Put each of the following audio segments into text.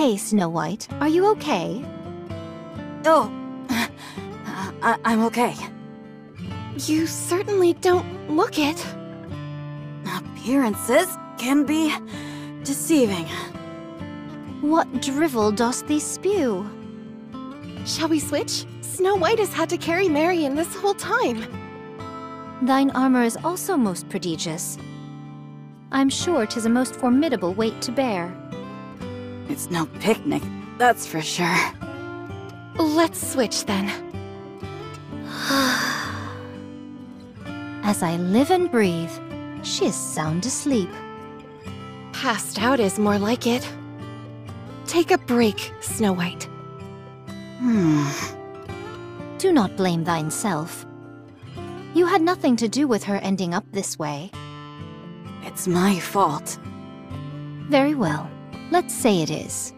Hey, Snow White, are you okay? Oh, I'm okay. You certainly don't look it. Appearances can be deceiving. What drivel dost thee spew? Shall we switch? Snow White has had to carry Marion this whole time. Thine armor is also most prodigious. I'm sure 'tis a most formidable weight to bear. It's no picnic, that's for sure. Let's switch then. As I live and breathe, she is sound asleep. Passed out is more like it. Take a break, Snow White. Do not blame thyself. You had nothing to do with her ending up this way. It's my fault. Very well. Let's say it is.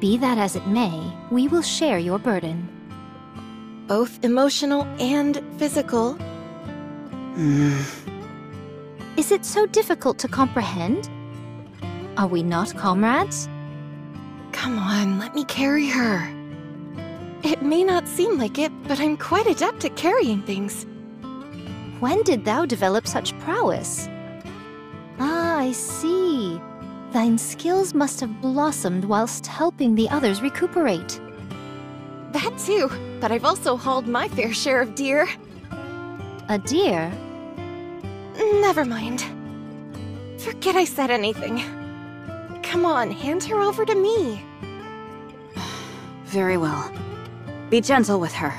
Be that as it may, we will share your burden. Both emotional and physical. Is it so difficult to comprehend? Are we not comrades? Come on, let me carry her. It may not seem like it, but I'm quite adept at carrying things. When did thou develop such prowess? Ah, I see. Thine skills must have blossomed whilst helping the others recuperate. That too, but I've also hauled my fair share of deer. A deer? Never mind. Forget I said anything. Come on, hand her over to me. Very well. Be gentle with her.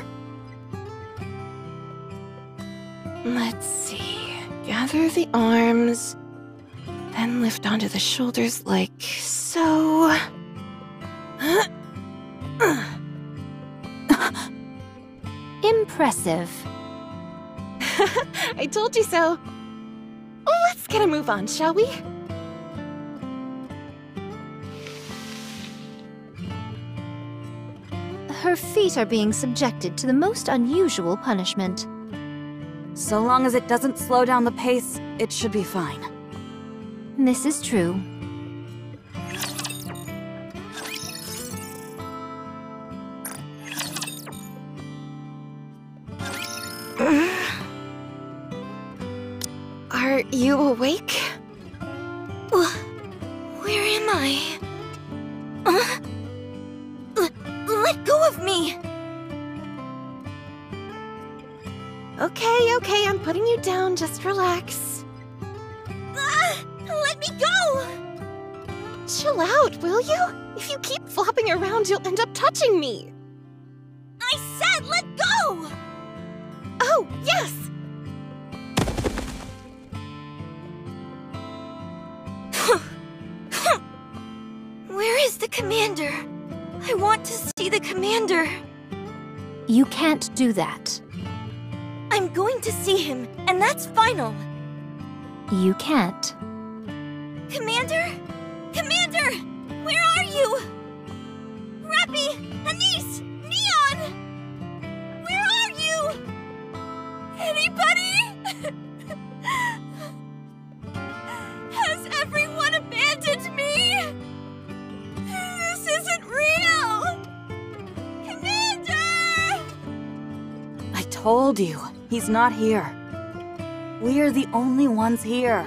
Let's see. Gather the arms, then lift onto the shoulders like so. Impressive. I told you so. Let's get a move on, shall we? Her feet are being subjected to the most unusual punishment. So long as it doesn't slow down the pace, it should be fine. This is true. Are you awake? Where am I? Let go of me! Okay, I'm putting you down. Just relax. Let me go! Chill out, will you? If you keep flopping around, you'll end up touching me. I said let go! Oh, yes! Where is the commander? I want to see the commander. You can't do that. I'm going to see him, and that's final. You can't. Commander? Commander! Where are you? Rappy! Anise! Neon! Where are you? Anybody? Has everyone abandoned me? This isn't real! Commander! I told you, he's not here. We're the only ones here.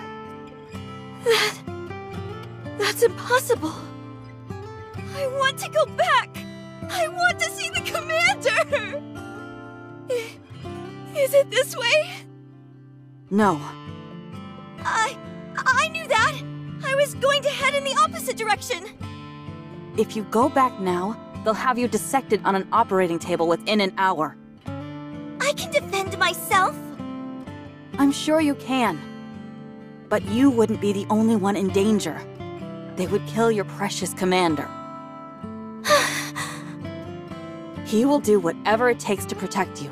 That's impossible. I want to go back. I want to see the commander. Is it this way? No. I knew that. I was going to head in the opposite direction. If you go back now, they'll have you dissected on an operating table within an hour. I can defend myself. I'm sure you can. But you wouldn't be the only one in danger. They would kill your precious commander. He will do whatever it takes to protect you.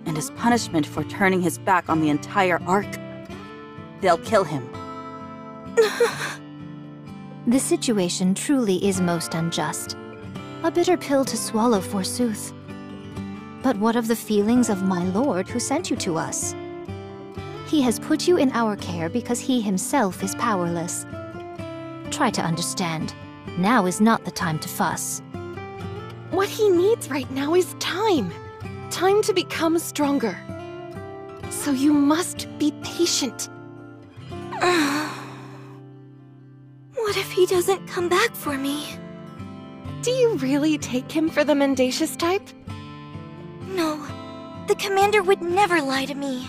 And as punishment for turning his back on the entire Ark, they'll kill him. The situation truly is most unjust. A bitter pill to swallow, forsooth. But what of the feelings of my lord who sent you to us? He has put you in our care because he himself is powerless. Try to understand. Now is not the time to fuss. What he needs right now is time. Time to become stronger. So you must be patient. What if he doesn't come back for me? Do you really take him for the mendacious type? No, the commander would never lie to me.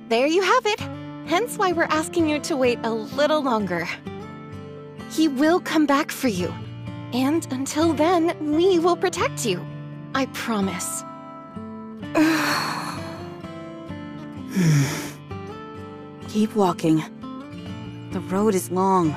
There you have it. Hence why we're asking you to wait a little longer. He will come back for you. And until then, we will protect you. I promise. Keep walking. The road is long.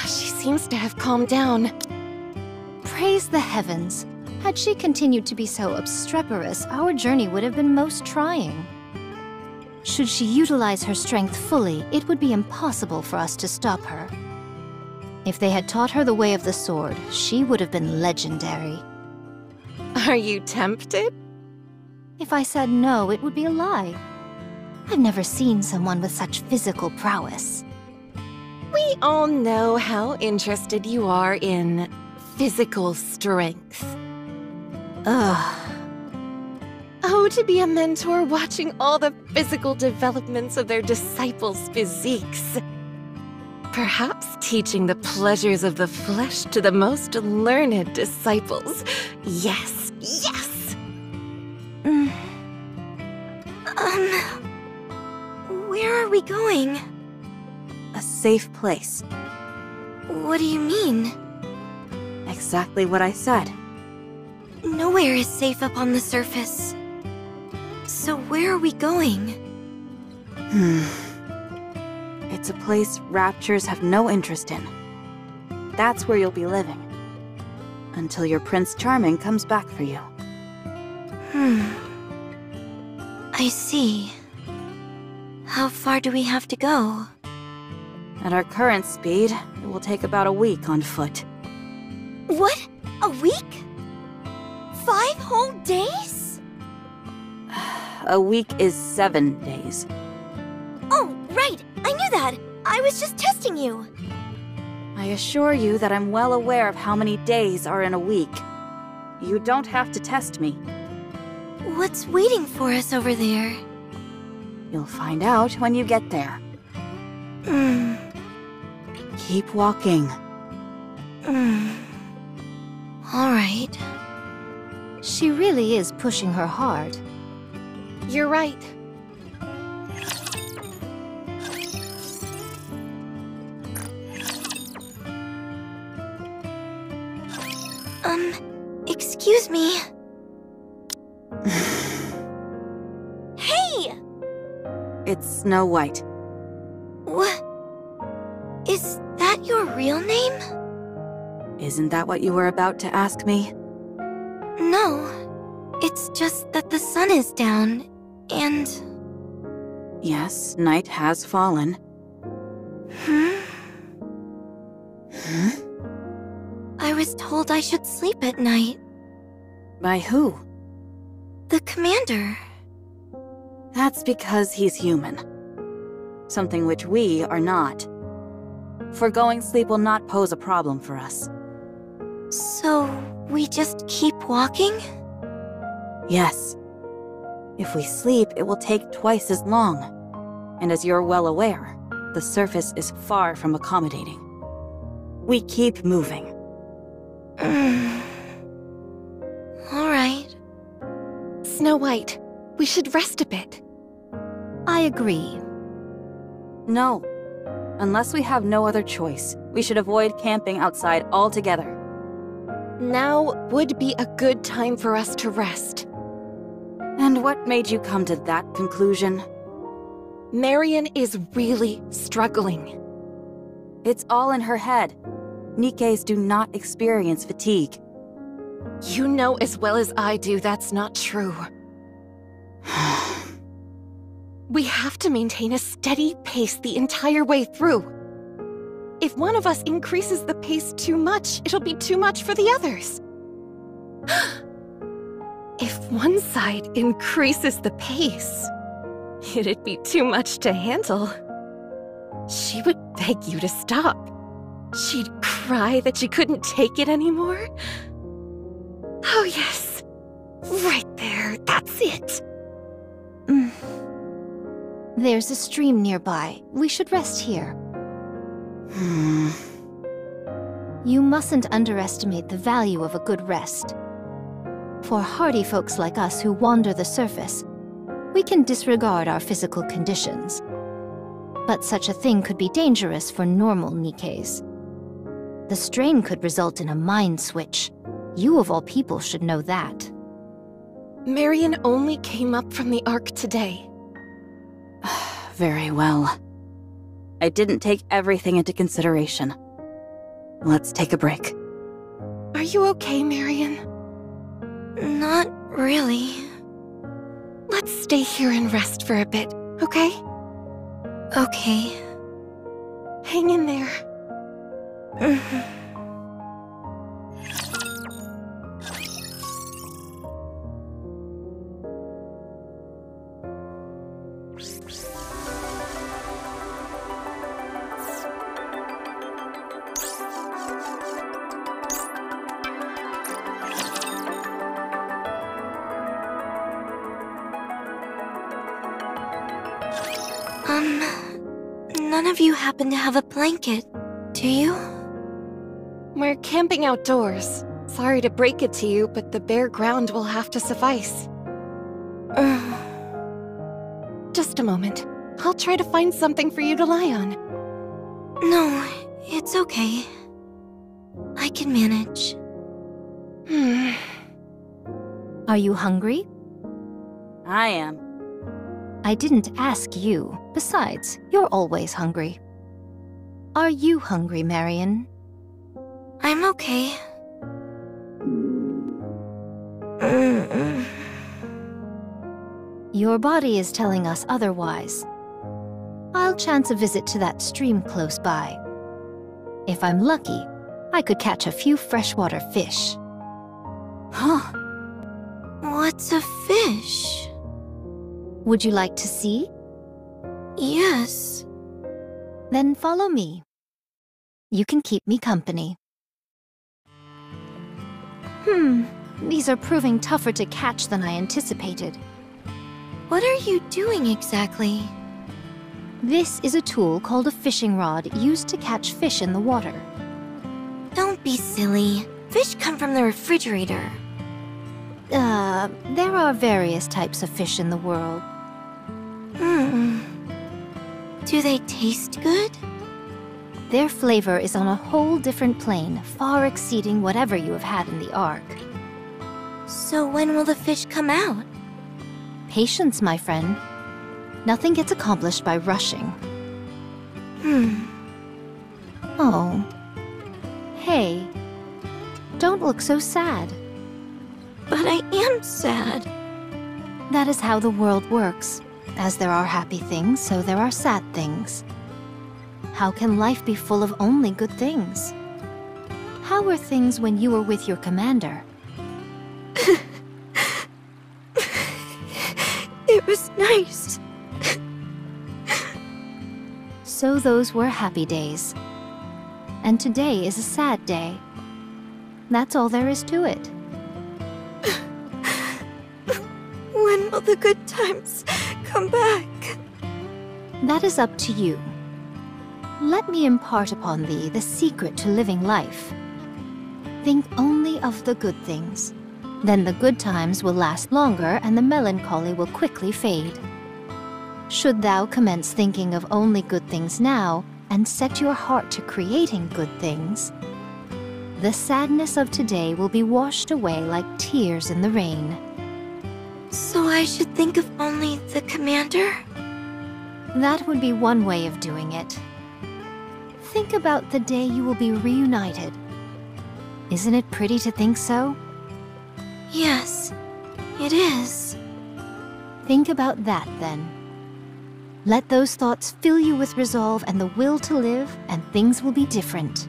She seems to have calmed down. Praise the heavens. Had she continued to be so obstreperous, our journey would have been most trying. Should she utilize her strength fully, it would be impossible for us to stop her. If they had taught her the way of the sword, she would have been legendary. Are you tempted? If I said no, it would be a lie. I've never seen someone with such physical prowess. We all know how interested you are in physical strength. Ugh. Oh, to be a mentor watching all the physical developments of their disciples' physiques. Perhaps teaching the pleasures of the flesh to the most learned disciples. Yes, yes! Where are we going? A safe place. What do you mean? Exactly what I said. Nowhere is safe up on the surface. So where are we going? It's a place raptures have no interest in. That's where you'll be living. Until your Prince Charming comes back for you. I see. How far do we have to go? At our current speed, it will take about a week on foot. What? A week? 5 whole days? A week is 7 days. Oh, right! I knew that! I was just testing you! I assure you that I'm well aware of how many days are in a week. You don't have to test me. What's waiting for us over there? You'll find out when you get there. Keep walking. All right. She really is pushing her hard. You're right. Excuse me. Hey! It's Snow White. What? Is that your real name? Isn't that what you were about to ask me? No. It's just that the sun is down, and... Yes, night has fallen. I was told I should sleep at night. By who? The commander. That's because he's human. Something which we are not. Foregoing sleep will not pose a problem for us. So, we just keep walking? Yes. If we sleep, it will take twice as long. And as you're well aware, the surface is far from accommodating. We keep moving. All right. Snow White, we should rest a bit. I agree. No. Unless we have no other choice, we should avoid camping outside altogether. Now would be a good time for us to rest. And what made you come to that conclusion? Marion is really struggling. It's all in her head. NIKKEs do not experience fatigue. You know as well as I do that's not true. We have to maintain a steady pace the entire way through. If one of us increases the pace too much, it'll be too much for the others. one side increases the pace. It'd be too much to handle. She would beg you to stop. She'd cry that she couldn't take it anymore. Oh yes, right there, that's it. There's a stream nearby. We should rest here. You mustn't underestimate the value of a good rest. For hardy folks like us who wander the surface, we can disregard our physical conditions. But such a thing could be dangerous for normal NIKKEs. The strain could result in a mind switch. You of all people should know that. Marion only came up from the Ark today. Very well. I didn't take everything into consideration. Let's take a break. Are you okay, Marion? Not really. Let's stay here and rest for a bit, okay? Okay. Hang in there. None of you happen to have a blanket, do you? We're camping outdoors. Sorry to break it to you, but the bare ground will have to suffice. Just a moment. I'll try to find something for you to lie on. No, it's okay. I can manage. Are you hungry? I am. I didn't ask you. Besides, you're always hungry. Are you hungry, Marion? I'm okay. Your body is telling us otherwise. I'll chance a visit to that stream close by. If I'm lucky, I could catch a few freshwater fish. Huh. What's a fish? Would you like to see? Yes. Then follow me. You can keep me company. These are proving tougher to catch than I anticipated. What are you doing exactly? This is a tool called a fishing rod used to catch fish in the water. Don't be silly. Fish come from the refrigerator. There are various types of fish in the world. Do they taste good? Their flavor is on a whole different plane, far exceeding whatever you have had in the Ark. So when will the fish come out? Patience, my friend. Nothing gets accomplished by rushing. Oh. Hey. Don't look so sad. But I am sad. That is how the world works. As there are happy things, so there are sad things. How can life be full of only good things? How were things when you were with your commander? It was nice. So those were happy days. And today is a sad day. That's all there is to it. When will the good times come back? That is up to you. Let me impart upon thee the secret to living life. Think only of the good things. Then the good times will last longer and the melancholy will quickly fade. Should thou commence thinking of only good things now and set your heart to creating good things, the sadness of today will be washed away like tears in the rain. So I should think of only the commander? That would be one way of doing it. Think about the day you will be reunited. Isn't it pretty to think so? Yes, it is. Think about that, then. Let those thoughts fill you with resolve and the will to live, and things will be different.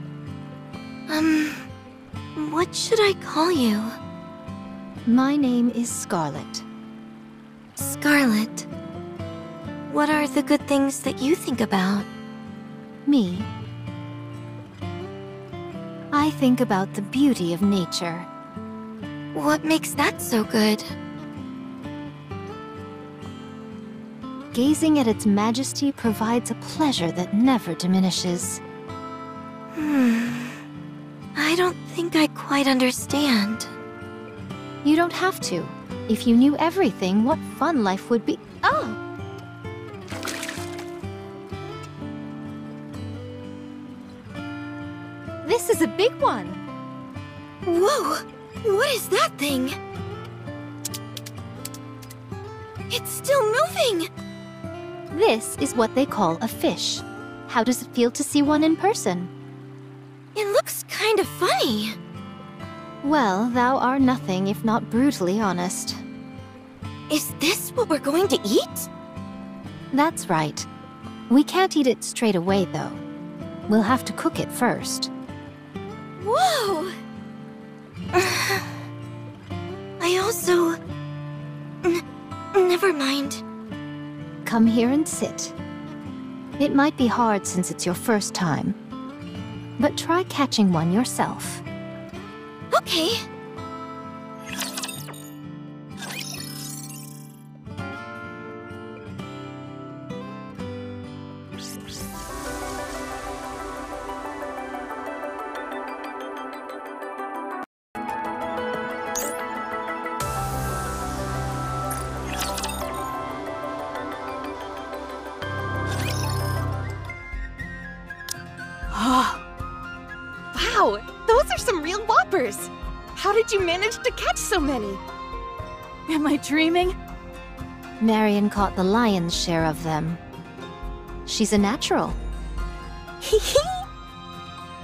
What should I call you? My name is Scarlet. Scarlet, what are the good things that you think about? Me? I think about the beauty of nature. What makes that so good? Gazing at its majesty provides a pleasure that never diminishes. I don't think I quite understand. You don't have to. If you knew everything, what fun life would be. Oh! This is a big one! Whoa! What is that thing? It's still moving! This is what they call a fish. How does it feel to see one in person? It looks kind of funny. Well, thou art nothing if not brutally honest. Is this what we're going to eat? That's right. We can't eat it straight away, though. We'll have to cook it first. Whoa! I also... Never mind. Come here and sit. It might be hard since it's your first time. But try catching one yourself. Okay. Wow, those are some real whoppers! How did you manage to catch so many? Am I dreaming? Marion caught the lion's share of them. She's a natural.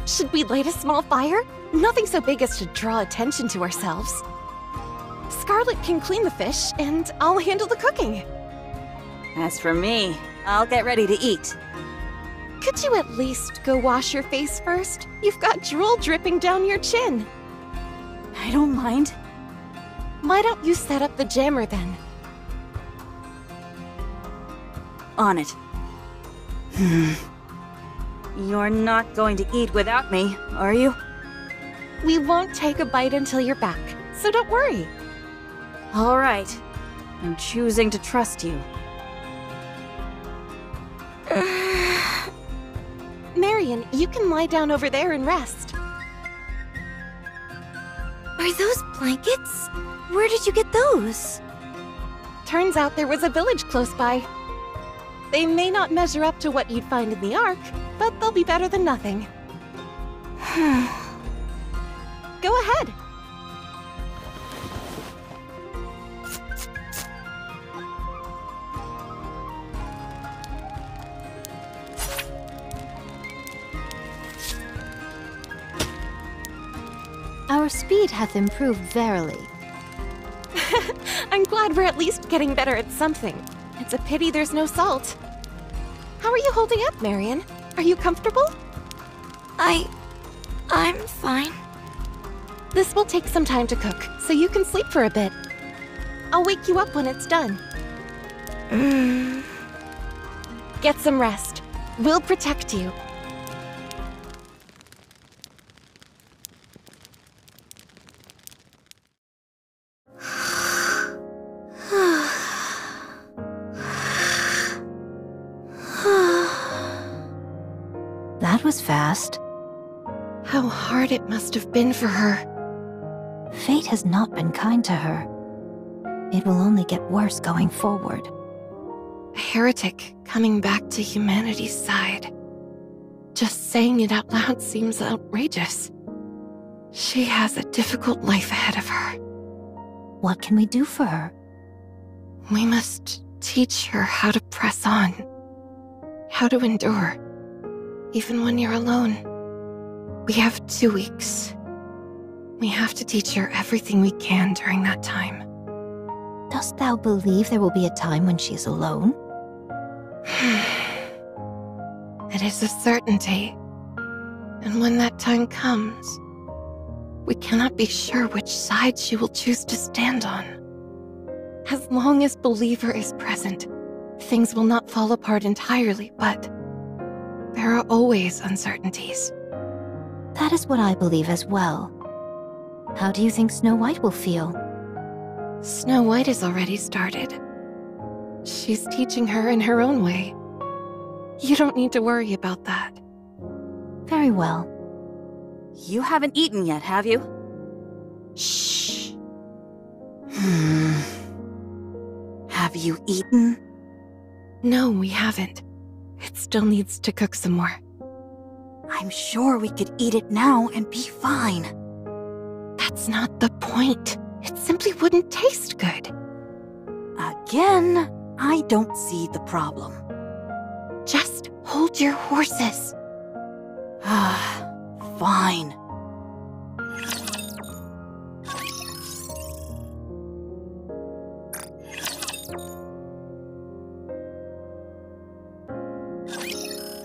Should we light a small fire? Nothing so big as to draw attention to ourselves. Scarlet can clean the fish, and I'll handle the cooking. As for me, I'll get ready to eat. Could you at least go wash your face first? You've got drool dripping down your chin. I don't mind. Why don't you set up the jammer then? On it. You're not going to eat without me, are you? We won't take a bite until you're back, so don't worry. All right. I'm choosing to trust you. Marion, you can lie down over there and rest. Are those blankets? Where did you get those? Turns out there was a village close by. They may not measure up to what you'd find in the Ark, but they'll be better than nothing. Go ahead. Our speed hath improved verily. I'm glad we're at least getting better at something. It's a pity there's no salt. How are you holding up, Marion? Are you comfortable? I'm fine. This will take some time to cook, so you can sleep for a bit. I'll wake you up when it's done. Get some rest. We'll protect you. That was fast. How hard it must have been for her. Fate has not been kind to her. It will only get worse going forward. A heretic coming back to humanity's side. Just saying it out loud seems outrageous. She has a difficult life ahead of her. What can we do for her? We must teach her how to press on. How to endure. Even when you're alone. We have 2 weeks. We have to teach her everything we can during that time. Dost thou believe there will be a time when she is alone? It is a certainty. And when that time comes, We cannot be sure which side she will choose to stand on. As long as Believer is present, things will not fall apart entirely, but there are always uncertainties. That is what I believe as well. How do you think Snow White will feel? Snow White has already started. She's teaching her in her own way. You don't need to worry about that. Very well. You haven't eaten yet, have you? Shh. Have you eaten? No, we haven't. It still needs to cook some more. I'm sure we could eat it now and be fine. That's not the point. It simply wouldn't taste good. Again, I don't see the problem. Just hold your horses. Fine.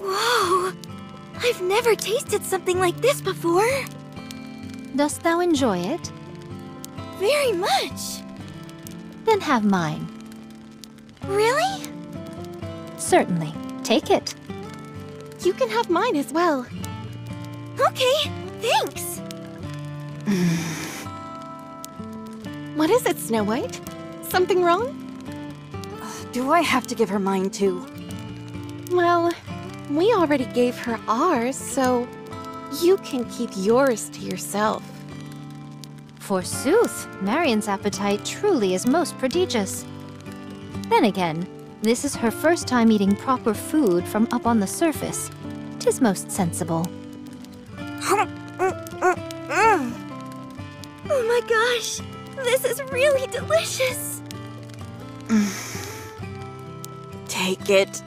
Whoa! I've never tasted something like this before. Dost thou enjoy it? Very much. Then have mine. Really? Certainly. Take it. You can have mine as well. Okay, thanks. What is it, Snow White? Something wrong? Do I have to give her mine too? Well, we already gave her ours, so you can keep yours to yourself. Forsooth, Marion's appetite truly is most prodigious. Then again, this is her first time eating proper food from up on the surface. 'Tis most sensible. Oh my gosh, this is really delicious. Take it.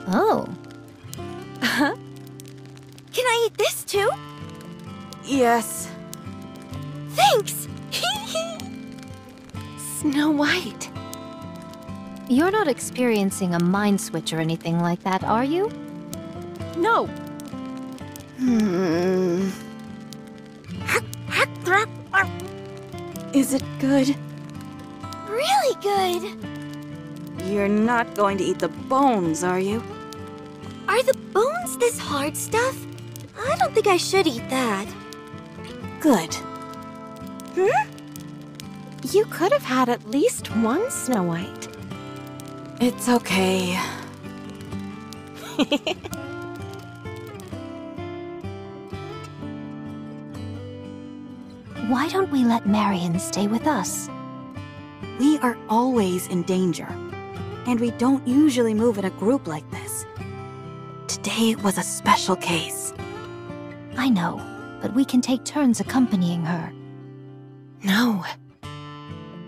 Oh, Can I eat this too? Yes. Thanks. Snow White. you're not experiencing a mind switch or anything like that, are you? No. Is it good? Really good. You're not going to eat the bones, are you? Are the bones this hard stuff? I don't think I should eat that. Good. You could have had at least one Snow White. It's okay. Why don't we let Marion stay with us? We are always in danger, and we don't usually move in a group like this. Today was a special case. I know, but we can take turns accompanying her. No.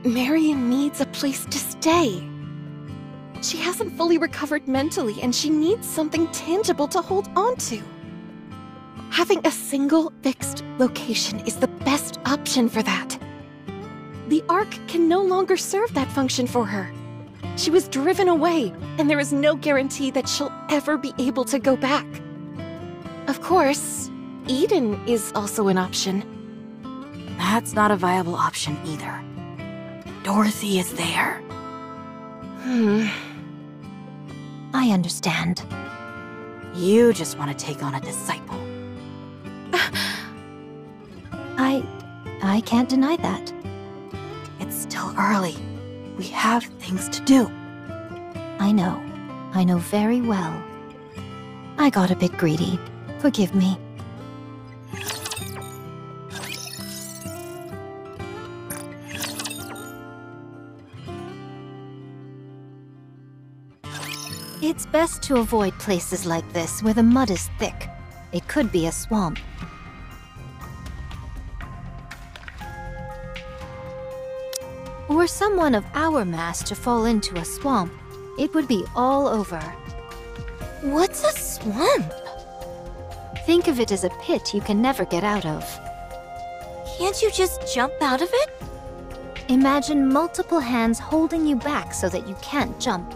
Marion needs a place to stay. She hasn't fully recovered mentally, and she needs something tangible to hold on to. Having a single fixed location is the best option for that. The Ark can no longer serve that function for her. She was driven away, and there is no guarantee that she'll ever be able to go back. Of course, Eden is also an option. That's not a viable option either. Dorothy is there. I understand. You just want to take on a disciple. I can't deny that. It's still early. We have things to do. I know very well. I got a bit greedy. Forgive me. It's best to avoid places like this where the mud is thick. It could be a swamp. Were someone of our mass to fall into a swamp, it would be all over. What's a swamp? Think of it as a pit you can never get out of. Can't you just jump out of it? Imagine multiple hands holding you back so that you can't jump.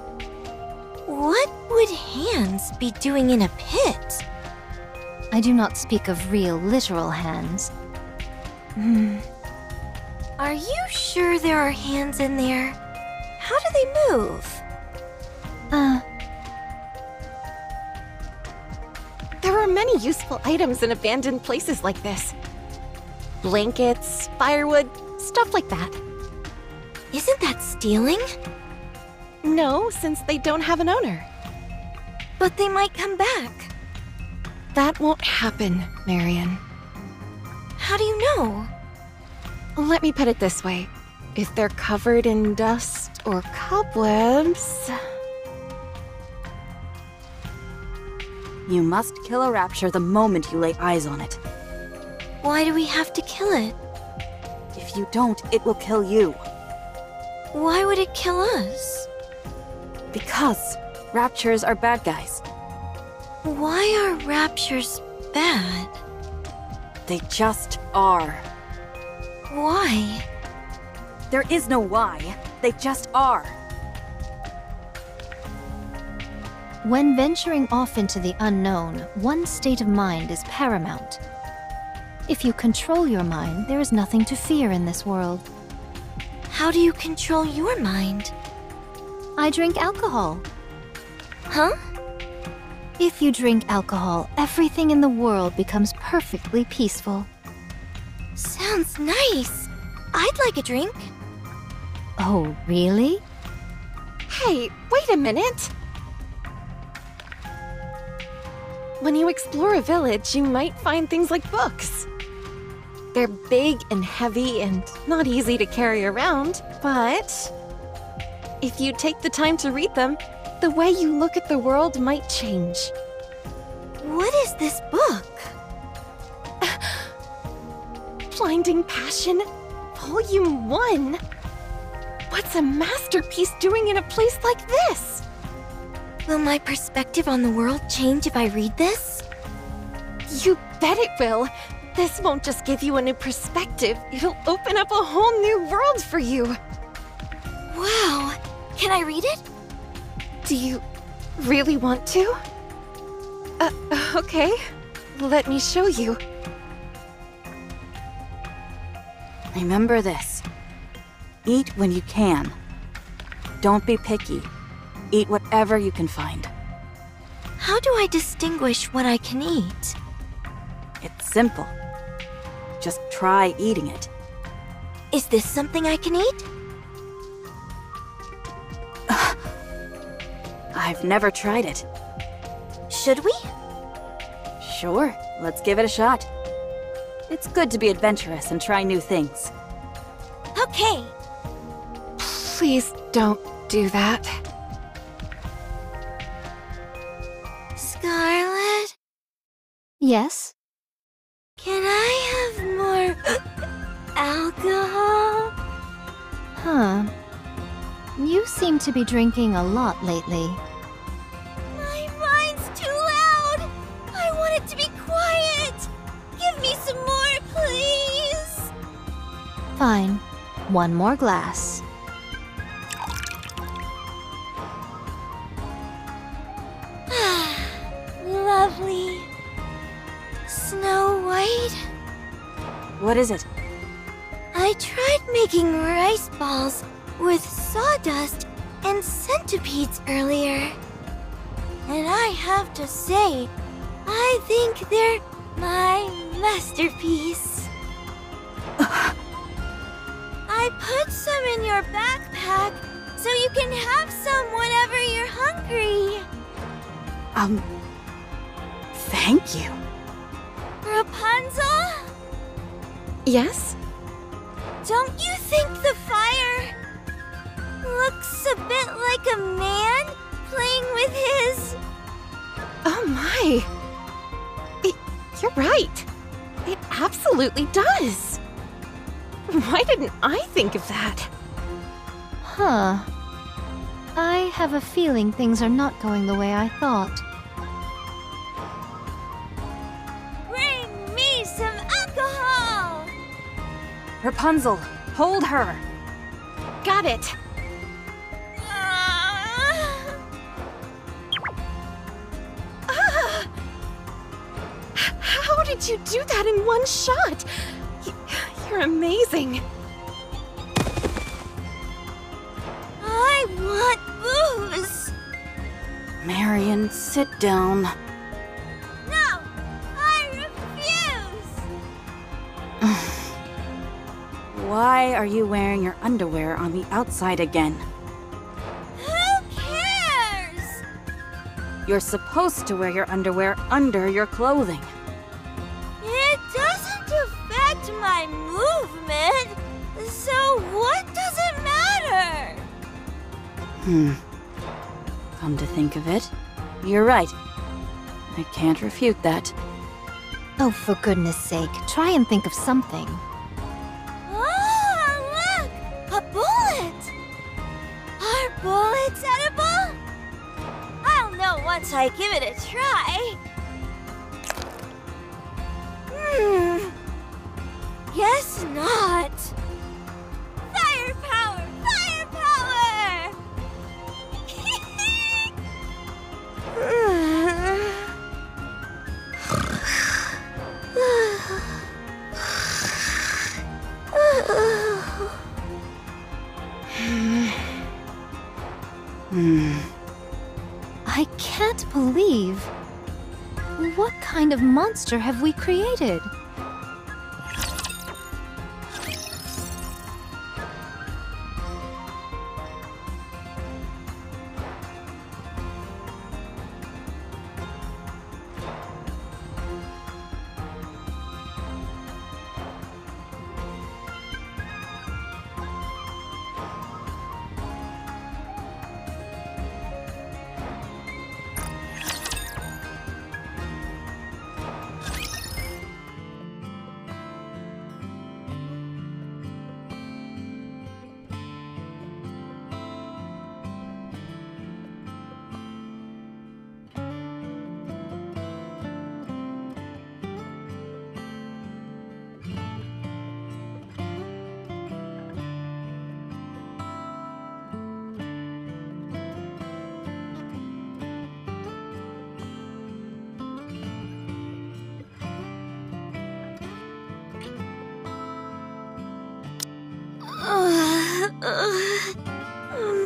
What would hands be doing in a pit? I do not speak of real, literal hands. Are you sure there are hands in there? How do they move? There are many useful items in abandoned places like this. Blankets, firewood, stuff like that. Isn't that stealing? No, since they don't have an owner. But they might come back. That won't happen, Marion. How do you know? Let me put it this way. If they're covered in dust or cobwebs... You must kill a rapture the moment you lay eyes on it. Why do we have to kill it? If you don't, it will kill you. Why would it kill us? Because raptures are bad guys. Why are raptures bad? They just are. Why? There is no why. They just are. When venturing off into the unknown, one's state of mind is paramount. If you control your mind, there is nothing to fear in this world. How do you control your mind? I drink alcohol. Huh? If you drink alcohol, everything in the world becomes perfectly peaceful. Sounds nice. I'd like a drink. Oh, really? Hey, wait a minute! When you explore a village, you might find things like books. They're big and heavy and not easy to carry around, but if you take the time to read them, the way you look at the world might change. What is this book? Blinding Passion, Volume 1. What's a masterpiece doing in a place like this? Will my perspective on the world change if I read this? You bet it will. This won't just give you a new perspective, it'll open up a whole new world for you. Wow. Can I read it? Do you really want to? Okay. Let me show you. Remember this. Eat when you can. Don't be picky. Eat whatever you can find. How do I distinguish what I can eat? It's simple. Just try eating it. Is this something I can eat? I've never tried it. Should we? Sure, let's give it a shot. It's good to be adventurous and try new things. Okay. Please don't do that. Scarlet, Yes? can I have more alcohol? Huh. You seem to be drinking a lot lately. My mind's too loud. I want it to be quiet. Give me some more, please. Fine. One more glass. Lovely. Snow White? What is it? I tried making rice balls with sawdust and centipedes earlier. And I have to say, I think they're my masterpiece. I put some in your backpack so you can have some whenever you're hungry. Thank you. Rapunzel? Yes? Don't you think the fire looks a bit like a man playing with his... Oh my! You're right. It absolutely does. Why didn't I think of that? Huh. I have a feeling things are not going the way I thought. Bring me some alcohol! Rapunzel, hold her. Got it. did you do that in one shot? You're amazing. I want booze. Marion, sit down. No, I refuse. Why are you wearing your underwear on the outside again? Who cares? You're supposed to wear your underwear under your clothing. It doesn't affect my movement, so what does it matter? Come to think of it, you're right. I can't refute that. Oh, for goodness sake, try and think of something. Oh, look! A bullet! Are bullets edible? I'll know once I give it a try. Guess not. Firepower! Firepower! I can't believe... What kind of monster have we created?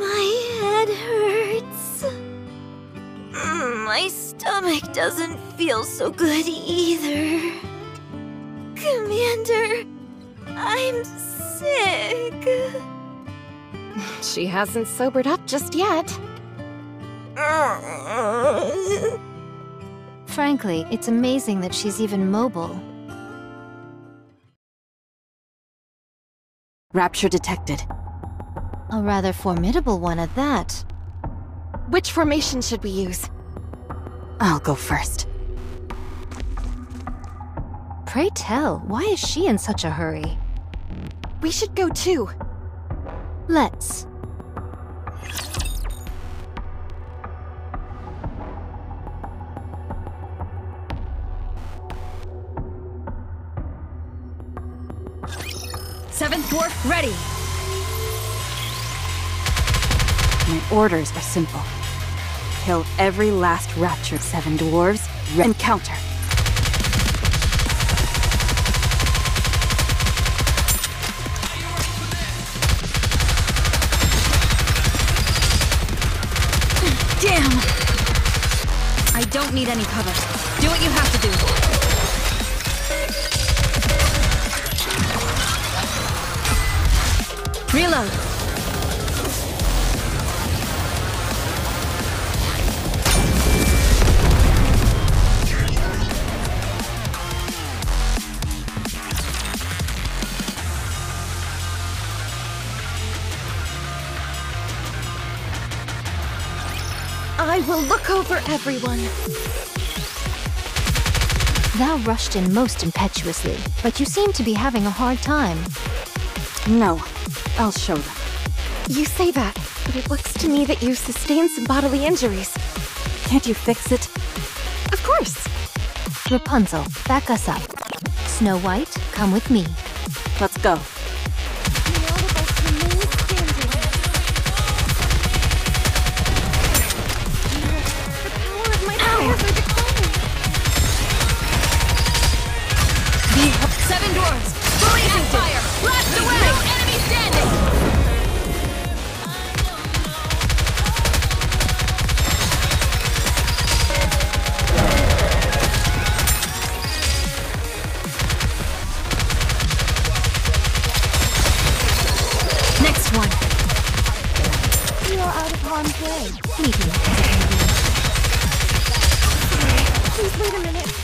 My head hurts. My stomach doesn't feel so good either. Commander, I'm sick. She hasn't sobered up just yet. Frankly, it's amazing that she's even mobile. Rapture detected. A rather formidable one at that. Which formation should we use? I'll go first. Pray tell, why is she in such a hurry? We should go too. Let's. Seventh dwarf ready. My orders are simple. Kill every last Rapture 7 dwarves, and counter. Damn! I don't need any cover. Do what you have to do. Reload. I will look over everyone. Thou rushed in most impetuously, but you seem to be having a hard time. No, I'll show them. You say that, but it looks to me that you've sustained some bodily injuries. Can't you fix it? Of course. Rapunzel, back us up. Snow White, come with me. Let's go. you're out of harm's way. Please wait a minute.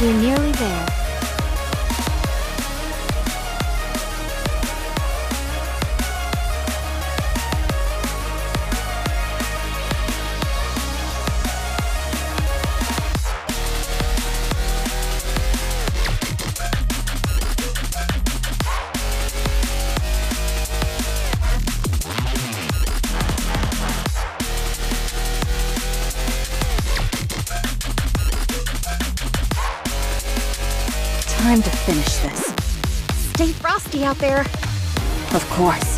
We're nearly there. Time to finish this. Stay frosty out there. Of course.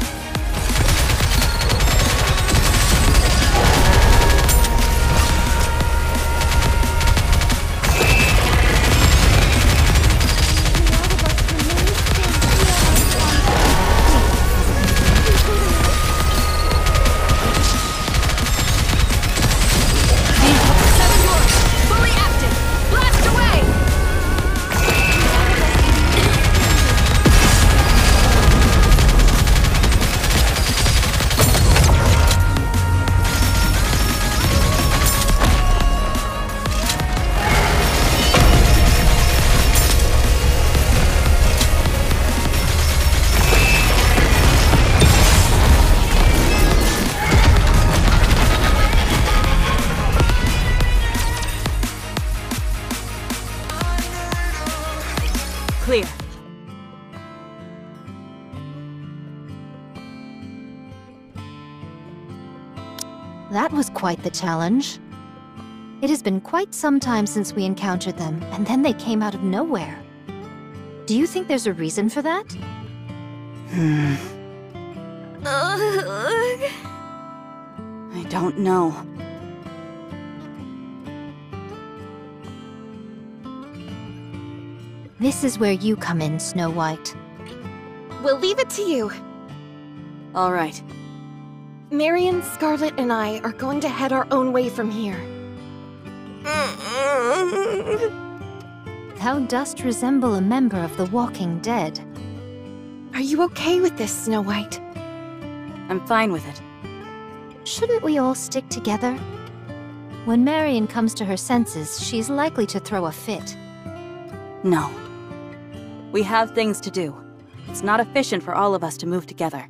Clear. That was quite the challenge. It has been quite some time since we encountered them, and then they came out of nowhere. Do you think there's a reason for that? I don't know. This is where you come in, Snow White. We'll leave it to you. All right. Marion, Scarlet, and I are going to head our own way from here. Thou dost resemble a member of the Walking Dead. Are you okay with this, Snow White? I'm fine with it. Shouldn't we all stick together? When Marion comes to her senses, she's likely to throw a fit. No. We have things to do. It's not efficient for all of us to move together.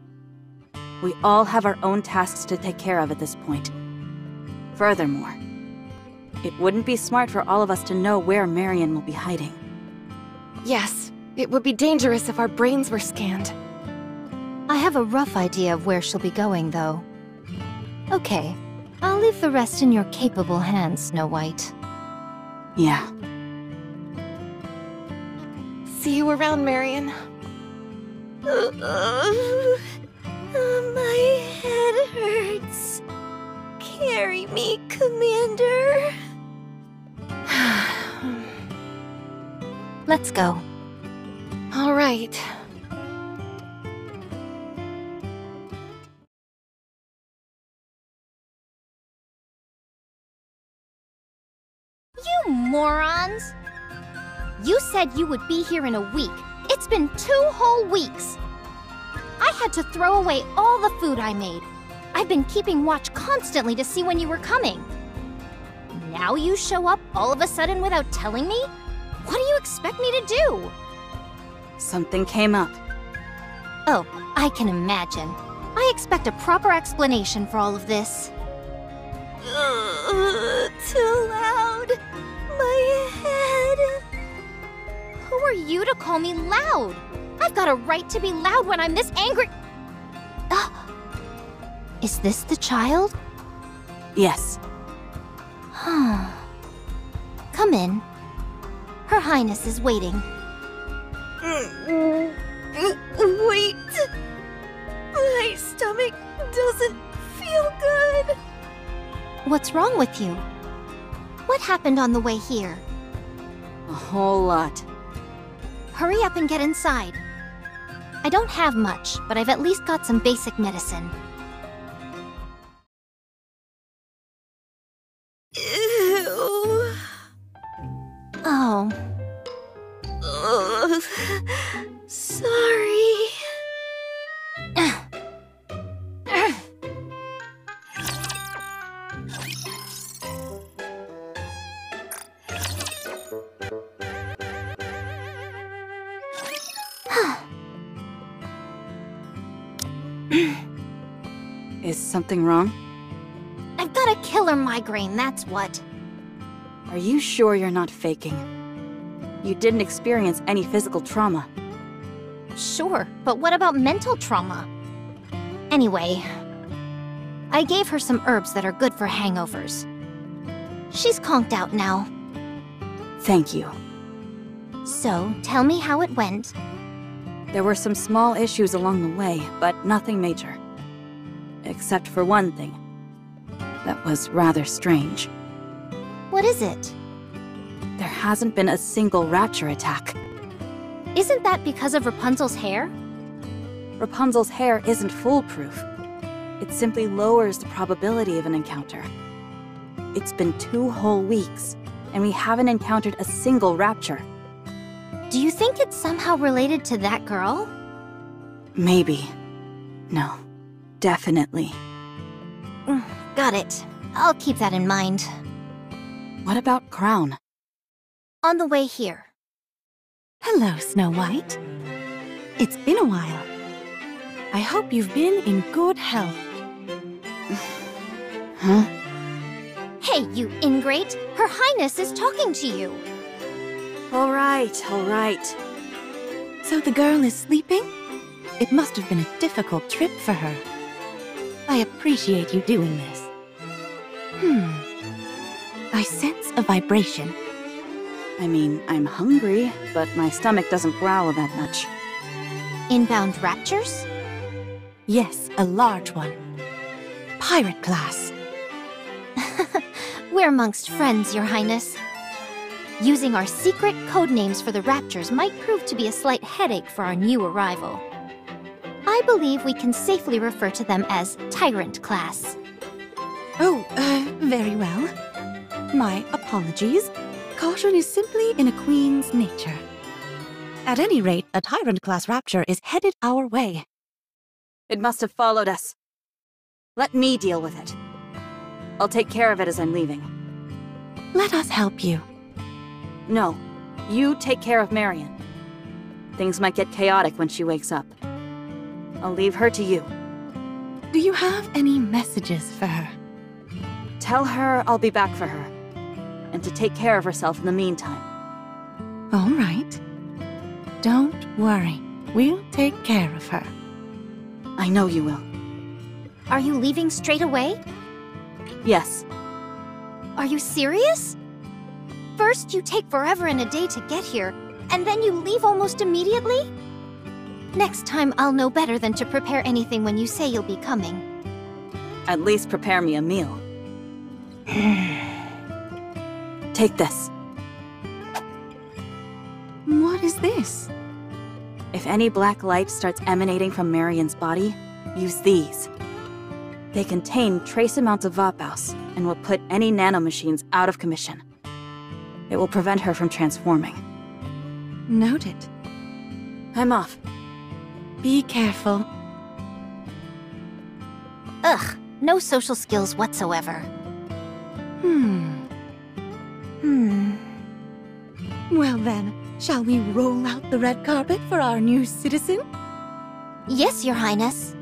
We all have our own tasks to take care of at this point. Furthermore, it wouldn't be smart for all of us to know where Marion will be hiding. Yes, it would be dangerous if our brains were scanned. I have a rough idea of where she'll be going, though. Okay, I'll leave the rest in your capable hands, Snow White. Yeah. See you around, Marion. My head hurts. Carry me, Commander. Let's go. All right. You morons! You said you would be here in a week. It's been 2 whole weeks. I had to throw away all the food I made. I've been keeping watch constantly to see when you were coming. Now you show up all of a sudden without telling me? What do you expect me to do? Something came up. Oh, I can imagine. I expect a proper explanation for all of this. Too loud. My head. Who are you to call me loud? I've got a right to be loud when I'm this angry. Is this the child? Yes. Come in. Her Highness is waiting. Wait. My stomach doesn't feel good. What's wrong with you? What happened on the way here? A whole lot. Hurry up and get inside. I don't have much, but I've at least got some basic medicine. Ew. Oh. Ugh. Sorry. Is something wrong? I've got a killer migraine, that's what. Are you sure you're not faking? You didn't experience any physical trauma. Sure, but what about mental trauma? Anyway, I gave her some herbs that are good for hangovers. She's conked out now. Thank you. So, tell me how it went. There were some small issues along the way, but nothing major. Except for one thing. That was rather strange. What is it? There hasn't been a single rapture attack. Isn't that because of Rapunzel's hair? Rapunzel's hair isn't foolproof. It simply lowers the probability of an encounter. It's been 2 whole weeks, and we haven't encountered a single rapture. Do you think it's somehow related to that girl? Maybe. No. Definitely. Got it. I'll keep that in mind. What about Crown? On the way here. Hello, Snow White. It's been a while. I hope you've been in good health. Huh? Hey, you ingrate! Her Highness is talking to you! All right. So the girl is sleeping? It must have been a difficult trip for her. I appreciate you doing this. I sense a vibration. I mean, I'm hungry, but my stomach doesn't growl that much. Inbound raptures? Yes, a large one. Pirate class. We're amongst friends, Your Highness. Using our secret code names for the raptors might prove to be a slight headache for our new arrival. I believe we can safely refer to them as Tyrant class. Oh, very well. My apologies. Caution is simply in a queen's nature. At any rate, a Tyrant-class rapture is headed our way. It must have followed us. Let me deal with it. I'll take care of it as I'm leaving. Let us help you. No, you take care of Marion. Things might get chaotic when she wakes up. I'll leave her to you. Do you have any messages for her? Tell her I'll be back for her, and to take care of herself in the meantime. All right. Don't worry. We'll take care of her. I know you will. Are you leaving straight away? Yes. Are you serious? First, you take forever and a day to get here, and then you leave almost immediately? Next time, I'll know better than to prepare anything when you say you'll be coming. At least prepare me a meal. Take this. What is this? If any black light starts emanating from Marion's body, use these. They contain trace amounts of Vapaus and will put any nanomachines out of commission. It will prevent her from transforming. Noted. I'm off. Be careful. Ugh, no social skills whatsoever. Well then, shall we roll out the red carpet for our new citizen? Yes, Your Highness.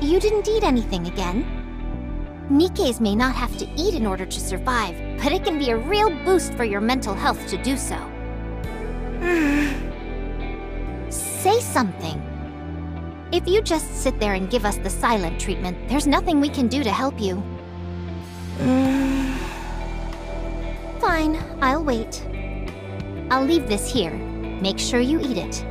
You didn't eat anything again. NIKKEs may not have to eat in order to survive, but it can be a real boost for your mental health to do so. Say something. If you just sit there and give us the silent treatment, there's nothing we can do to help you. Fine, I'll wait. I'll leave this here. Make sure you eat it.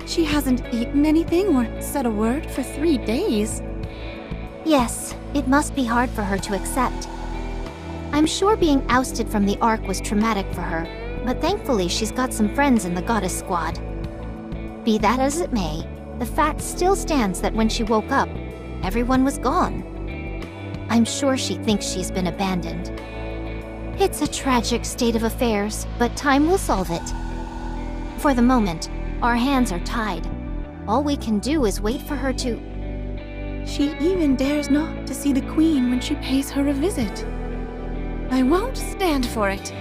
She hasn't eaten anything or said a word for 3 days. Yes, it must be hard for her to accept. I'm sure being ousted from the Ark was traumatic for her, but thankfully she's got some friends in the Goddess Squad. Be that as it may, the fact still stands that when she woke up, everyone was gone. I'm sure she thinks she's been abandoned. It's a tragic state of affairs, but time will solve it. For the moment, our hands are tied. All we can do is wait for her to... She even dares not to see the Queen when she pays her a visit. I won't stand for it.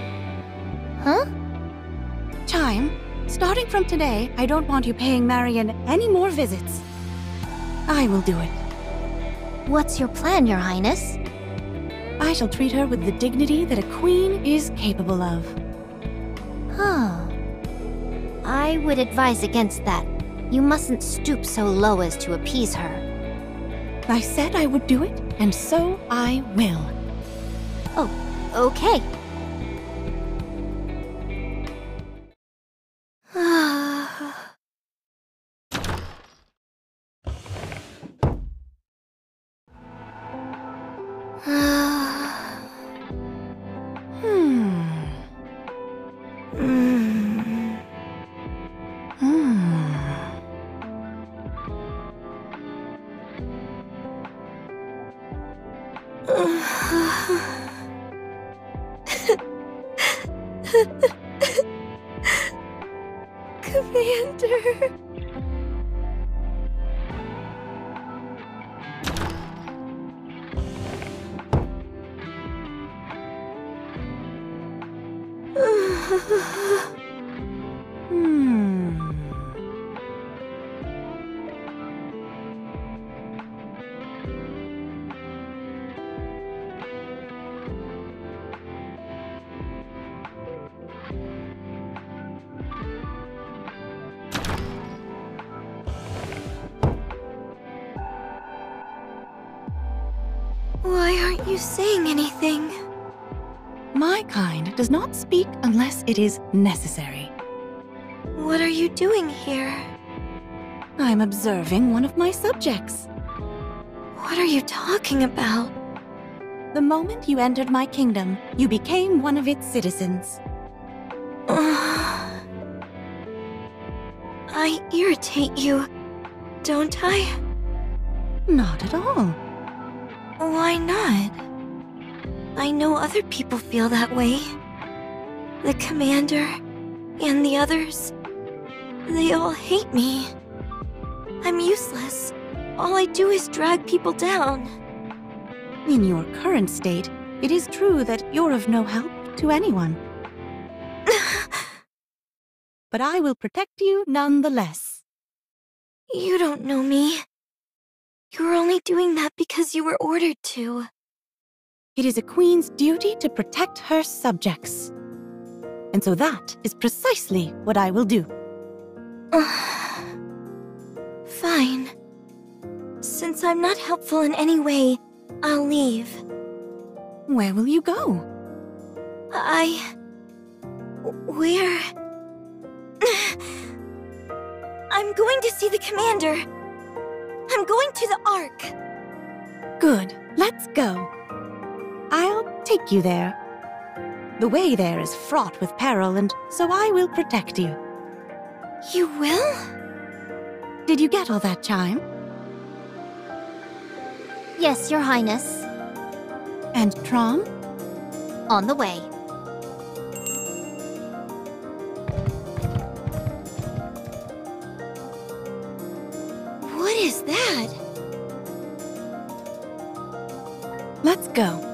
Huh? Chime, starting from today, I don't want you paying Marion any more visits. I will do it. What's your plan, Your Highness? I shall treat her with the dignity that a queen is capable of. Huh. I would advise against that. You mustn't stoop so low as to appease her. I said I would do it, and so I will. Oh, okay. Commander. Why aren't you saying anything? My kind does not speak unless it is necessary. What are you doing here? I'm observing one of my subjects. What are you talking about? The moment you entered my kingdom, you became one of its citizens. I irritate you, don't I? Not at all. Why not? I know other people feel that way. The commander and the others, they all hate me. I'm useless. All I do is drag people down. In your current state, it is true that you're of no help to anyone. But I will protect you nonetheless. You don't know me. You're only doing that because you were ordered to. It is a queen's duty to protect her subjects. And so that is precisely what I will do. Fine. Since I'm not helpful in any way, I'll leave. Where will you go? Where? I'm going to see the commander. I'm going to the Ark. Good, let's go. I'll take you there. The way there is fraught with peril, and so I will protect you. You will? Did you get all that, Chime? Yes, Your Highness. And Trom? On the way. What is that? Let's go.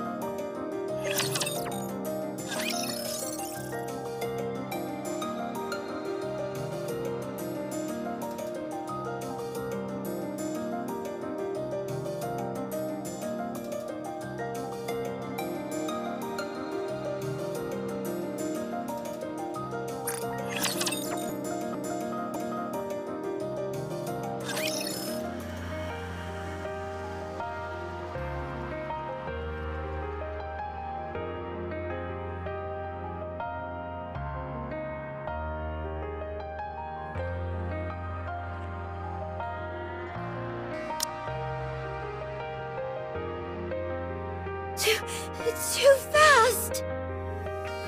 Too fast!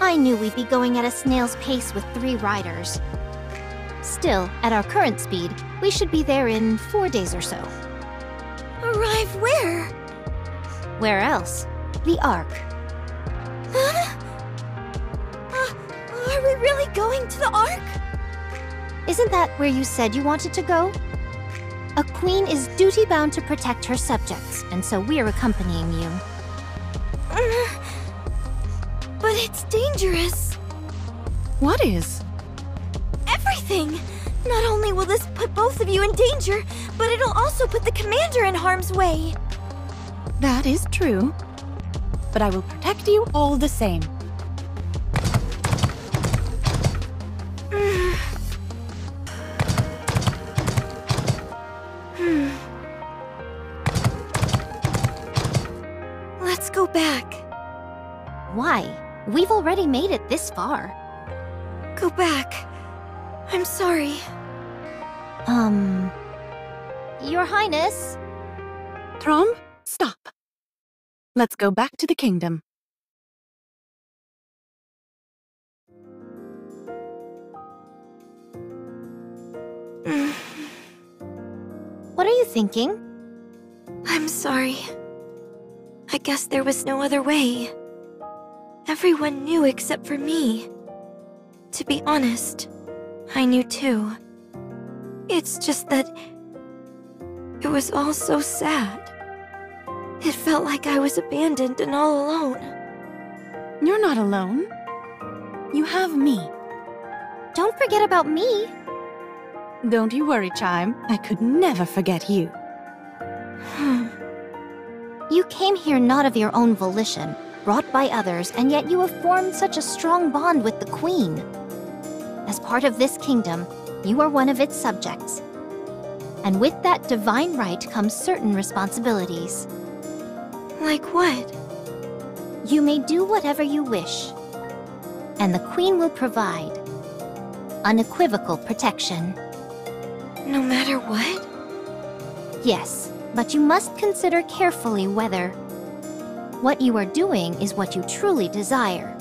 I knew we'd be going at a snail's pace with 3 riders. Still, at our current speed, we should be there in 4 days or so. Arrive where? Where else? The Ark. Huh? Are we really going to the Ark? Isn't that where you said you wanted to go? A queen is duty-bound to protect her subjects, and so we're accompanying you. But it's dangerous. What is? Everything! Not only will this put both of you in danger, but it'll also put the commander in harm's way. That is true. But I will protect you all the same. Let's go back. Why? We've already made it this far. Go back. I'm sorry. Your Highness? Throm, stop. Let's go back to the kingdom. What are you thinking? I'm sorry. I guess there was no other way. Everyone knew except for me. To be honest, I knew too. It's just that it was all so sad. It felt like I was abandoned and all alone. You're not alone. You have me. Don't forget about me. Don't you worry, Chime. I could never forget you. You came here not of your own volition, brought by others, and yet you have formed such a strong bond with the Queen. As part of this kingdom, you are one of its subjects. And with that divine right comes certain responsibilities. Like what? You may do whatever you wish, and the Queen will provide unequivocal protection. No matter what? Yes, but you must consider carefully whether what you are doing is what you truly desire.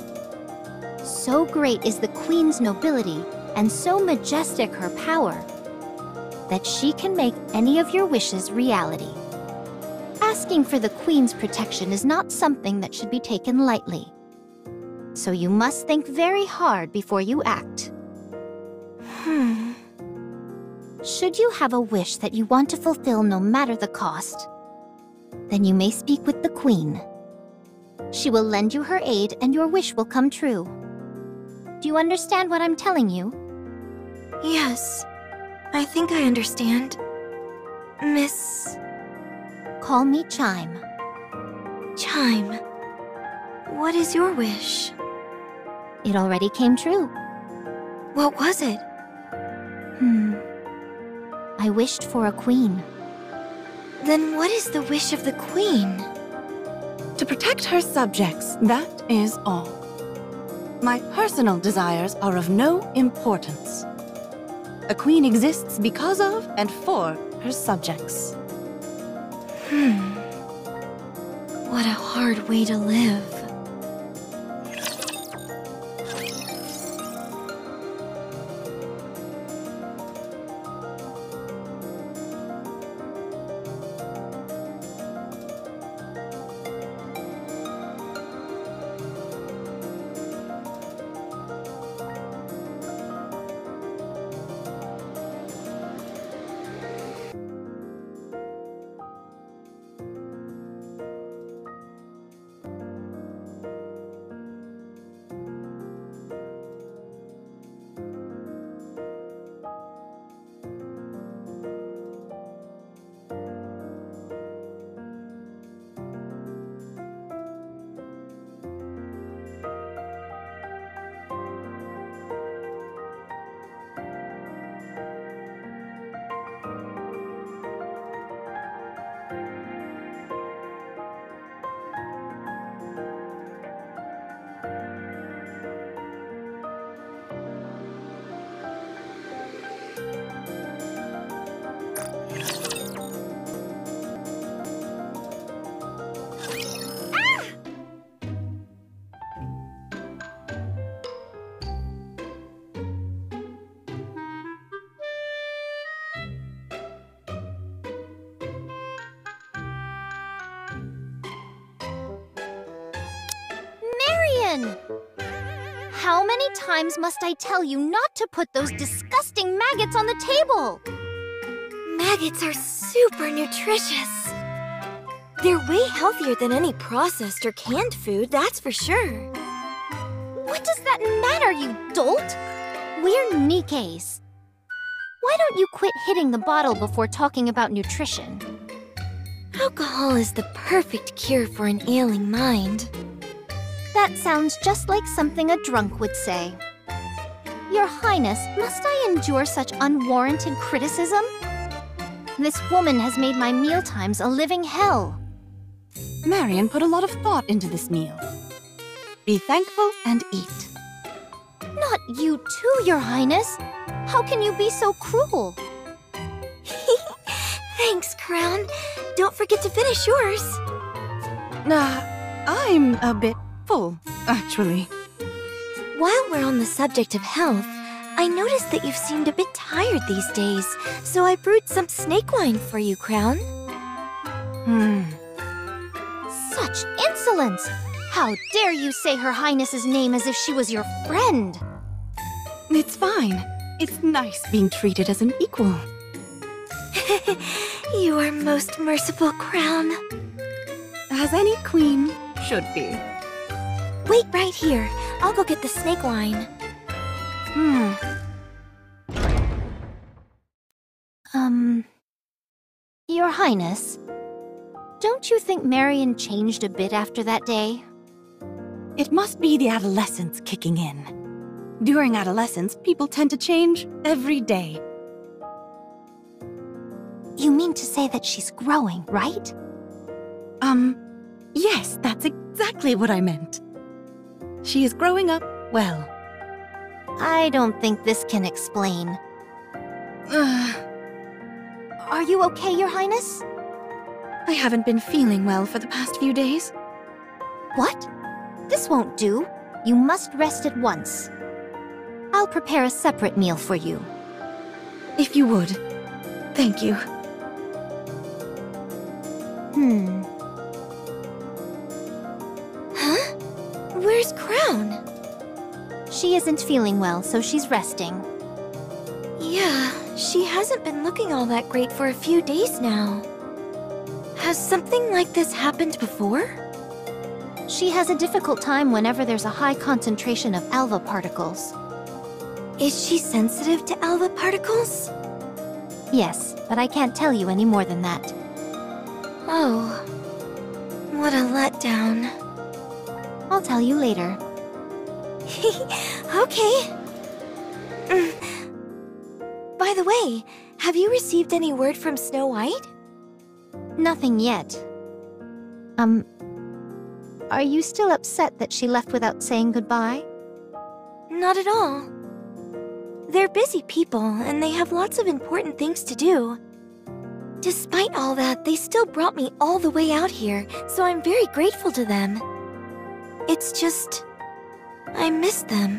So great is the Queen's nobility, and so majestic her power, that she can make any of your wishes reality. Asking for the Queen's protection is not something that should be taken lightly. So you must think very hard before you act. Should you have a wish that you want to fulfill no matter the cost, then you may speak with the Queen. She will lend you her aid and your wish will come true. Do you understand what I'm telling you? Yes, I think I understand. Miss... Call me Chime. Chime. What is your wish? It already came true. What was it? I wished for a queen. Then what is the wish of the Queen? To protect her subjects, that is all. My personal desires are of no importance. A queen exists because of and for her subjects. What a hard way to live. on! How many times must I tell you not to put those disgusting maggots on the table? Maggots are super nutritious. They're way healthier than any processed or canned food, that's for sure. What does that matter, you dolt? We're NIKKEs. Why don't you quit hitting the bottle before talking about nutrition? Alcohol is the perfect cure for an ailing mind. That sounds just like something a drunk would say. Your Highness, must I endure such unwarranted criticism? This woman has made my mealtimes a living hell. Marion put a lot of thought into this meal. Be thankful and eat. Not you too, Your Highness. How can you be so cruel? Thanks, Crown. Don't forget to finish yours. I'm a bit full, actually. While we're on the subject of health, I noticed that you've seemed a bit tired these days, so I brewed some snake wine for you, Crown. Such insolence! How dare you say Her Highness's name as if she was your friend? It's fine. It's nice being treated as an equal. You are most merciful, Crown. As any queen should be. Wait right here. I'll go get the snake wine. Your Highness, don't you think Marion changed a bit after that day? It must be the adolescence kicking in. During adolescence, people tend to change every day. You mean to say that she's growing, right? Yes, that's exactly what I meant. She is growing up well. I don't think this can explain. Are you okay, Your Highness? I haven't been feeling well for the past few days. What? This won't do. You must rest at once. I'll prepare a separate meal for you. If you would. Thank you. Huh? Where's Crown? She isn't feeling well, so she's resting. Yeah, she hasn't been looking all that great for a few days now. Has something like this happened before? She has a difficult time whenever there's a high concentration of alpha particles. Is she sensitive to alpha particles? Yes, but I can't tell you any more than that. Oh, what a letdown. I'll tell you later. Okay. By the way, have you received any word from Snow White? Nothing yet. Are you still upset that she left without saying goodbye? Not at all. They're busy people, and they have lots of important things to do. Despite all that, they still brought me all the way out here, so I'm very grateful to them. It's just... I miss them.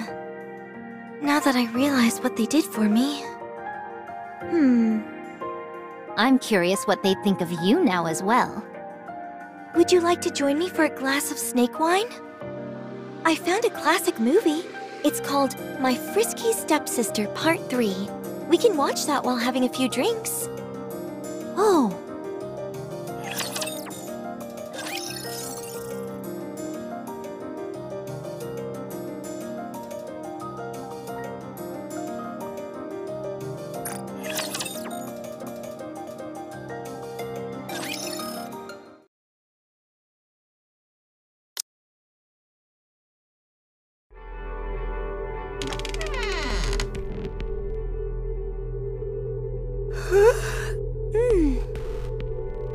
Now that I realize what they did for me. I'm curious what they think of you now as well. Would you like to join me for a glass of snake wine? I found a classic movie. It's called My Frisky Stepsister Part 3. We can watch that while having a few drinks. Oh.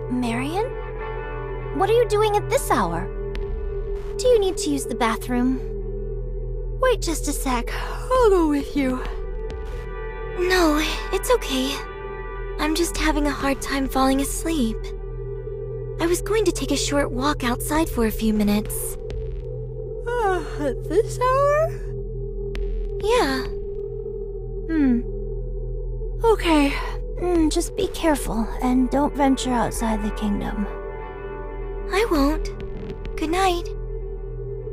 Marion? What are you doing at this hour? Do you need to use the bathroom? Wait just a sec. I'll go with you. No, it's okay. I'm just having a hard time falling asleep. I was going to take a short walk outside for a few minutes. At this hour? Yeah. Okay. Just be careful and don't venture outside the kingdom. I won't. Good night.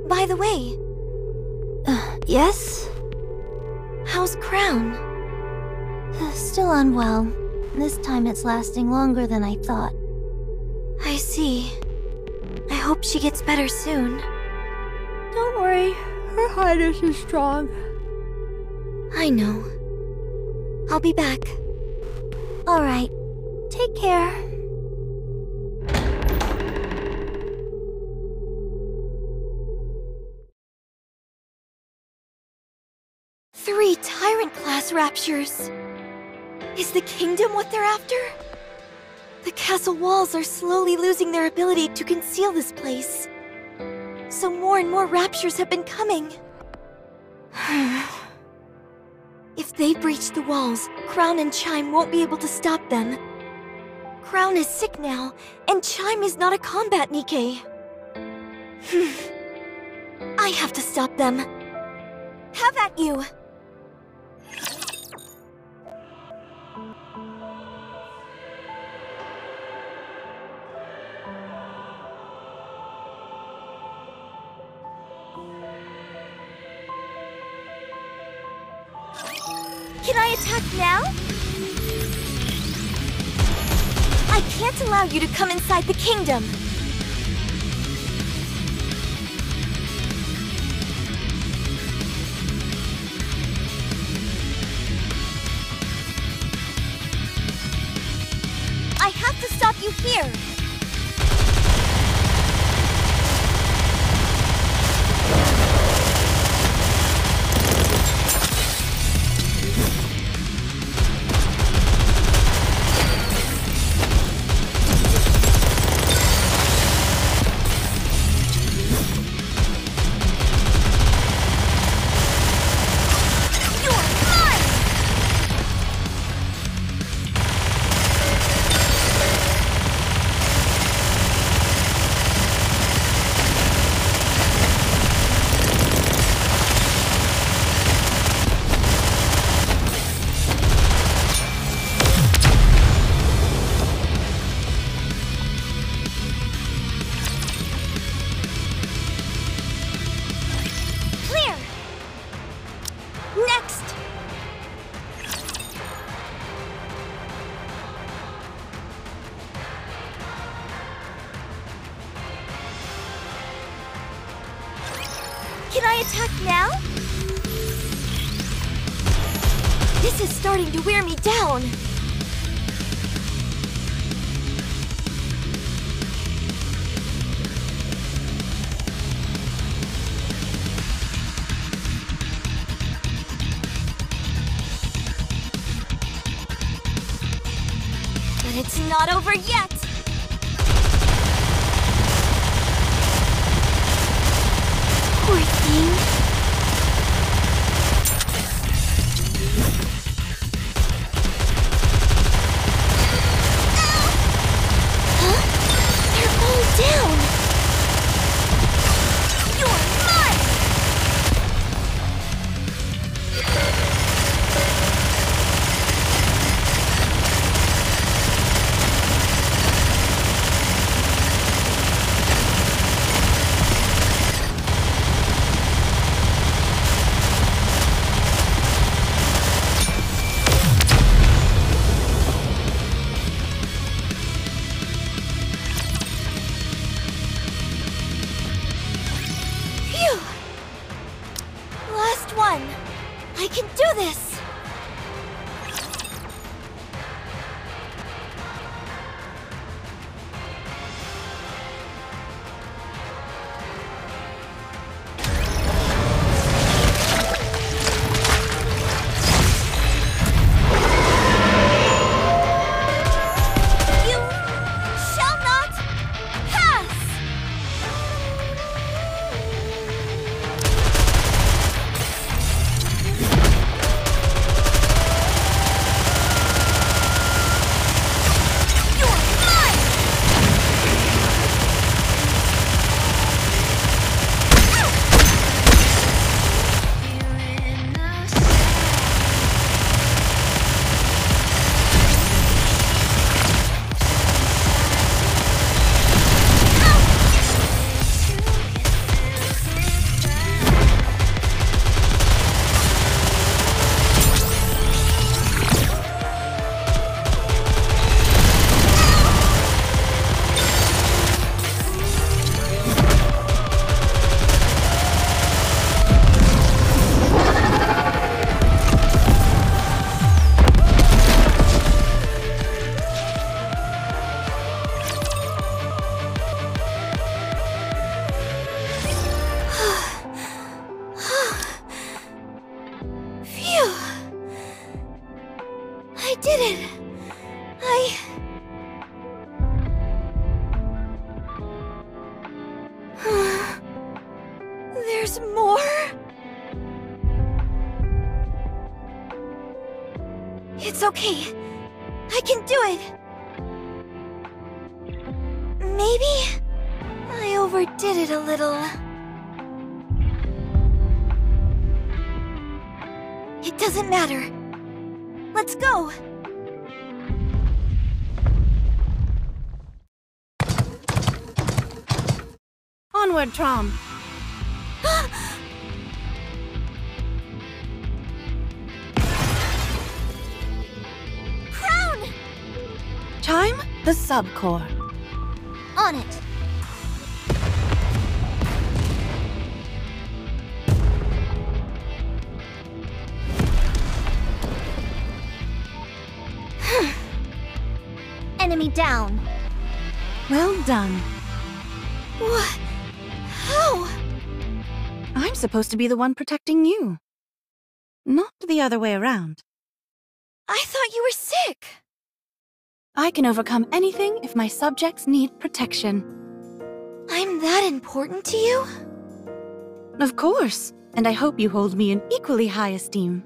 By the way, Yes? How's Crown? Still unwell. This time it's lasting longer than I thought. I see. I hope she gets better soon. Don't worry, Her Highness is strong. I know. I'll be back. All right. Take care. Three Tyrant-class raptures. Is the kingdom what they're after? The castle walls are slowly losing their ability to conceal this place. So more and more raptures have been coming. If they breach the walls, Crown and Chime won't be able to stop them. Crown is sick now, and Chime is not a combat NIKKE. I have to stop them. Have at you! Can I attack now? I can't allow you to come inside the kingdom. I have to stop you here. Can I attack now? This is starting to wear me down. But it's not over yet. Poor thing. Huh? They're all down. You're mine! Last one! I can do this! You shall not pass! did it! There's more? It's okay. I can do it. Maybe I overdid it a little. It doesn't matter. Let's go. Onward, Trom. Crown! Chime the subcore. On it. Enemy down. Well done. What? How? I'm supposed to be the one protecting you. Not the other way around. I thought you were sick. I can overcome anything if my subjects need protection. I'm that important to you? Of course, and I hope you hold me in equally high esteem.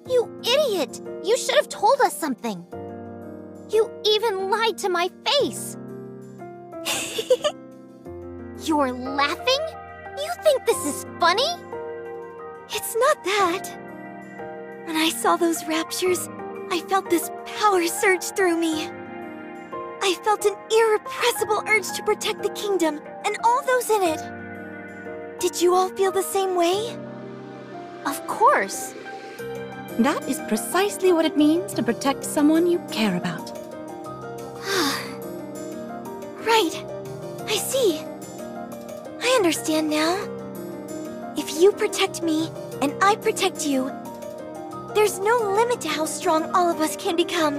You idiot! You should have told us something. You even lied to my face. You're laughing? You think this is funny? It's not that. When I saw those raptures, I felt this power surge through me. I felt an irrepressible urge to protect the kingdom and all those in it. Did you all feel the same way? Of course. That is precisely what it means to protect someone you care about. Right. I see. I understand now. If you protect me and I protect you, there's no limit to how strong all of us can become.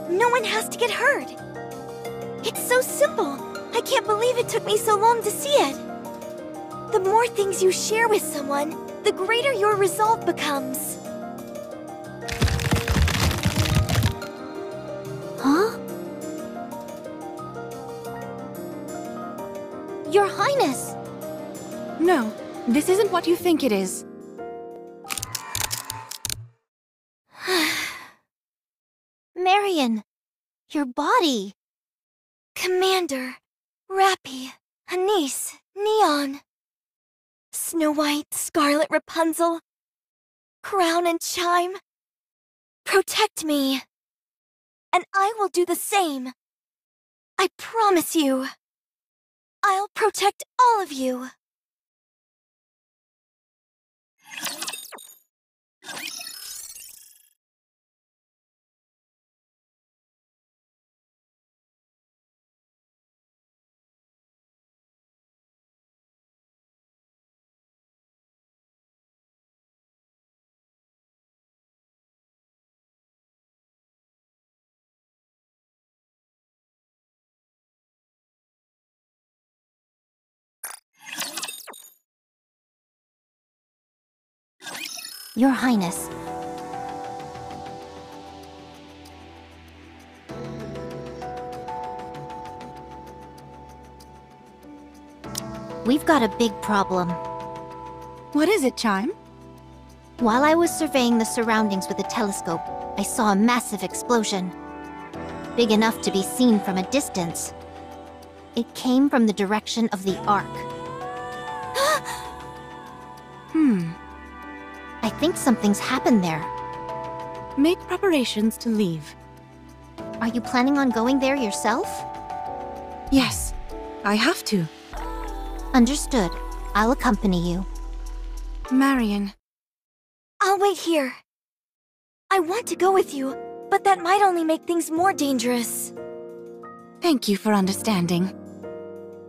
No one has to get hurt. It's so simple. I can't believe it took me so long to see it. The more things you share with someone, the greater your resolve becomes. Huh? Your Highness! No, this isn't what you think it is. Marion, your body. Commander, Rappy, Anise, Neon. Snow White, Scarlet, Rapunzel. Crown and Chime. Protect me. And I will do the same. I promise you. I'll protect all of you. Your Highness. We've got a big problem. What is it, Chime? While I was surveying the surroundings with a telescope, I saw a massive explosion. Big enough to be seen from a distance. It came from the direction of the Ark. I think something's happened there. Make preparations to leave. Are you planning on going there yourself? Yes, I have to. Understood. I'll accompany you. Marion. I'll wait here. I want to go with you, but that might only make things more dangerous. Thank you for understanding.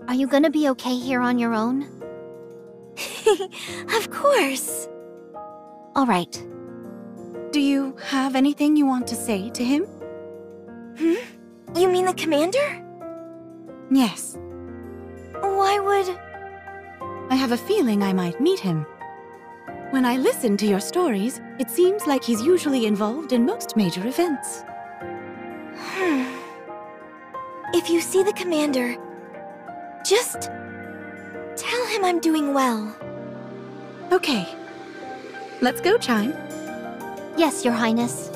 Are you gonna be okay here on your own? Of course. All right. Do you have anything you want to say to him? You mean the commander? Yes. Why would... I have a feeling I might meet him. When I listen to your stories, it seems like he's usually involved in most major events. If you see the commander, just tell him I'm doing well. Okay. Let's go, Chime. Yes, Your Highness.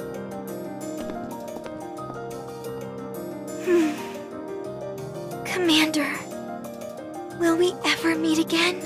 Commander, will we ever meet again?